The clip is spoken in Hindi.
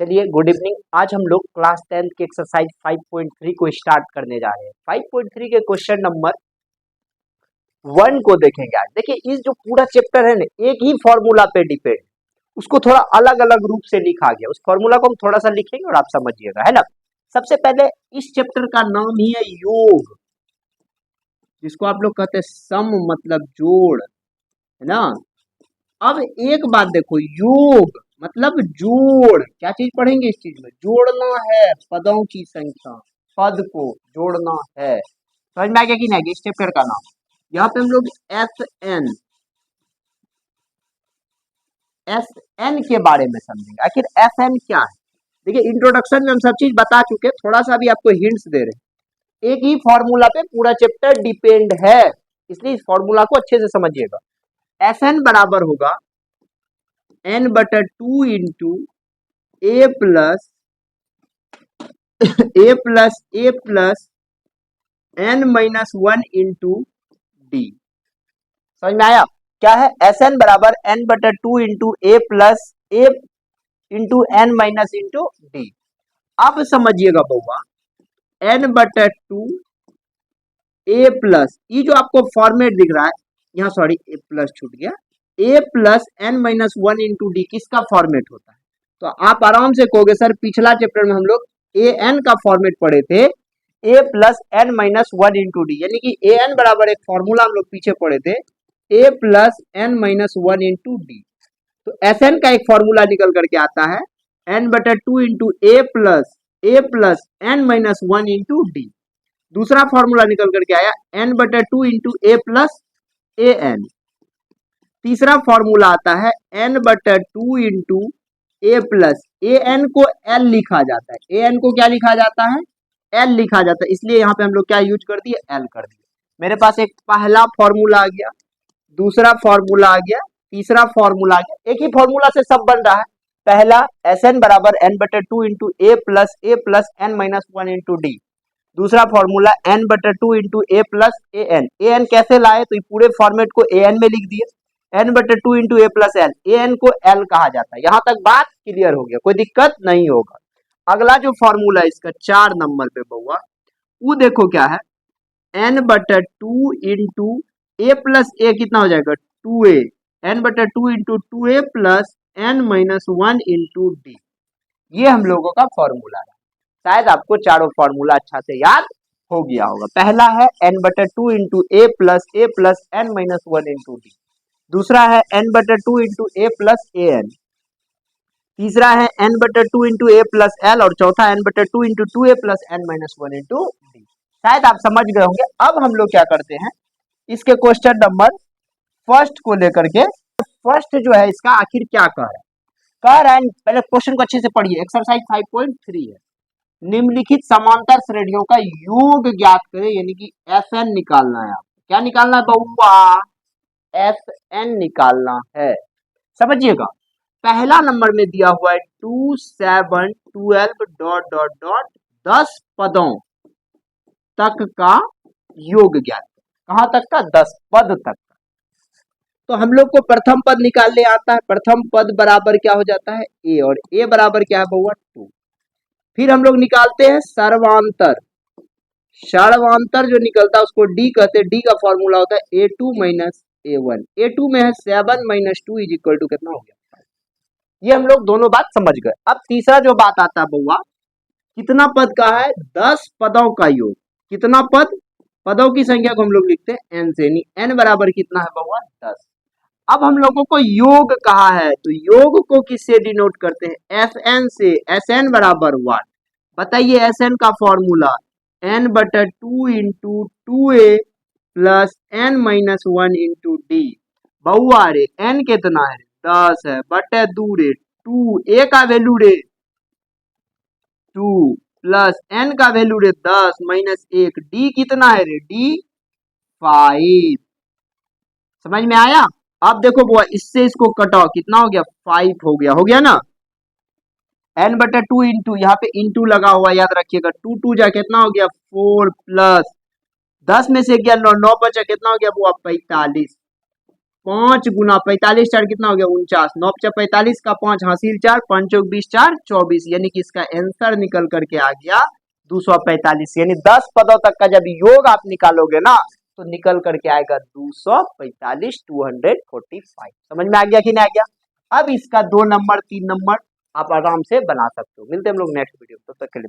चलिए गुड इवनिंग। आज हम लोग क्लास 10 के एक्सरसाइज 5.3 को स्टार्ट करने जा रहे हैं। 5.3 के क्वेश्चन नंबर 1 को देखेंगे। आज देखिए इस जो पूरा चैप्टर है ना, एक ही फॉर्मूला पे डिपेंड, उसको थोड़ा अलग अलग रूप से लिखा गया। उस फॉर्मूला को हम थोड़ा सा लिखेंगे और आप समझिएगा, है ना। सबसे पहले इस चैप्टर का नाम ही है योग, जिसको आप लोग कहते हैं सम, मतलब जोड़, है ना। अब एक बात देखो, योग मतलब जोड़। क्या चीज पढ़ेंगे इस चीज में? जोड़ना है पदों की संख्या, पद को जोड़ना है। समझ में आ गया कि नहीं? इस चैप्टर का नाम, यहाँ पे हम लोग एस एन के बारे में समझेंगे। आखिर एस एन क्या है? देखिए इंट्रोडक्शन में हम सब चीज बता चुके, थोड़ा सा भी आपको हिंट्स दे रहे। एक ही फॉर्मूला पे पूरा चैप्टर डिपेंड है, इसलिए इस फॉर्मूला को अच्छे से समझिएगा। एस एन बराबर होगा n/2 इंटू ए प्लस ए प्लस n-1 इंटू डी। समझ में आया? क्या है? एस एन बराबर n/2 इंटू ए प्लस ए इंटू n- इंटू डी। अब समझिएगा बउआ, n/2 ए प्लस, ये जो आपको फॉर्मेट दिख रहा है यहाँ, सॉरी ए प्लस छूट गया, ए प्लस n-1 इंटू डी किसका फॉर्मेट होता है? तो आप आराम से कहोगे सर पिछला चैप्टर में हम लोग ए एन का फॉर्मेट पढ़े थे, ए प्लस n-1 इंटू डी, यानी कि ए एन बराबर एक फॉर्मूला हम लोग पीछे पढ़े थे, ए प्लस n-1 इंटू डी। तो एस एन का एक फॉर्मूला निकल करके आता है n/2 इंटू ए प्लस n-1 इंटू डी। दूसरा फॉर्मूला निकल करके आया n/2 into A plus A N. तीसरा फॉर्मूला आता है n/2 into A plus A N को एल लिखा जाता है। ए एन को क्या लिखा जाता है? एल लिखा जाता है, इसलिए यहाँ पे हम लोग क्या यूज कर दिए? एल कर दिए। मेरे पास एक पहला फॉर्मूला आ गया, दूसरा फॉर्मूला आ गया, तीसरा फॉर्मूला आ गया। एक ही फॉर्मूला से सब बन रहा है। पहला एस एन बराबर n/2 इंटू ए प्लस n-1 इंटू डी। दूसरा formula n/2 into A plus A N कैसे लाए? तो पूरे फॉर्मेट को ए एन में लिख दिए, n/2 into A plus N, A N को एल कहा जाता है। यहां तक बात क्लियर हो गया, कोई दिक्कत नहीं होगा। अगला जो फॉर्मूला है इसका 4 नंबर पे बउआ, वो देखो क्या है, n/2 इंटू ए प्लस ए कितना हो जाएगा? 2a, n/2 into 2a plus n-1 into D. ये हम लोगों का फॉर्मूला है। शायद आपको चारों फॉर्मूला अच्छा से याद हो गया होगा। पहला है n/2 इंटू ए प्लस n-1 इंटू डी। दूसरा है n/2 into A plus A N. तीसरा है n/2 इंटू ए प्लस एल, और चौथा n/2 into 2a plus n-1 into D. शायद आप समझ गए होंगे। अब हम लोग क्या करते हैं, इसके क्वेश्चन नंबर फर्स्ट को लेकर के, फर्स्ट जो है इसका आखिर क्या कह रहा है, पहले क्वेश्चन को अच्छे से पढ़िए। एक्सरसाइज 5.3 है, निम्नलिखित समांतर श्रेणियों का योग ज्ञात करें, यानी कि एस एन निकालना है आपको। क्या निकालना है बउआ? एस एन निकालना है। समझिएगा, पहला नंबर में दिया हुआ है 2, 7, 12 डॉट डॉट डॉट 10 पदों तक का योग ज्ञात। कहां तक का? 10 पद तक का। तो हम लोग को प्रथम पद निकालने आता है। प्रथम पद बराबर क्या हो जाता है? ए, और ए बराबर क्या है बउआ? 2। फिर हम लोग निकालते हैं सर्वांतर। सर्वांतर जो निकलता है उसको डी कहते हैं। डी का फॉर्मूला होता है A2 माइनस A1। A2 में है 7 माइनस 2 इज इक्वल टू कितना हो गया? ये हम लोग दोनों बात समझ गए। अब तीसरा जो बात आता है बउआ, कितना पद का है? 10 पदों का योग। कितना पद? पदों की संख्या को हम लोग लिखते हैं n से, n बराबर कितना है बउआ? 10। अब हम लोगों को योग कहा है, तो योग को किससे डिनोट करते हैं? Sn से। Sn बराबर 1। बताइए Sn का formula n/2 into 2a plus n-1 into D. बउआ रे n कितना है? 10 है, बटे 2 रे 2, a का वैल्यू रे 2 प्लस n का वैल्यू रे 10 माइनस 1, डी कितना है रे? डी 5। समझ में आया? अब देखो बुआ, इससे इसको कटाओ, कितना हो गया? 5 हो गया ना। n/2 इंटू, यहाँ पे इंटू लगा हुआ याद रखिएगा, 2 2 जा कितना हो गया? 4 प्लस 10 में से गया 9, 9 बचा कितना हो गया बुआ? 45। 5 गुना 45 4 कितना हो गया 49, 9 × 45 का 5 हासिल 4, 5 × 20 4 24, यानी कि इसका आंसर निकल करके आ गया 245। यानी 10 पदों तक का जब योग आप निकालोगे ना तो निकल करके आएगा 245 245। समझ में आ गया कि नहीं आ गया। अब इसका 2 नंबर 3 नंबर आप आराम से बना सकते हो। मिलते हैं हम लोग नेक्स्ट वीडियो में, तब तक के लिए।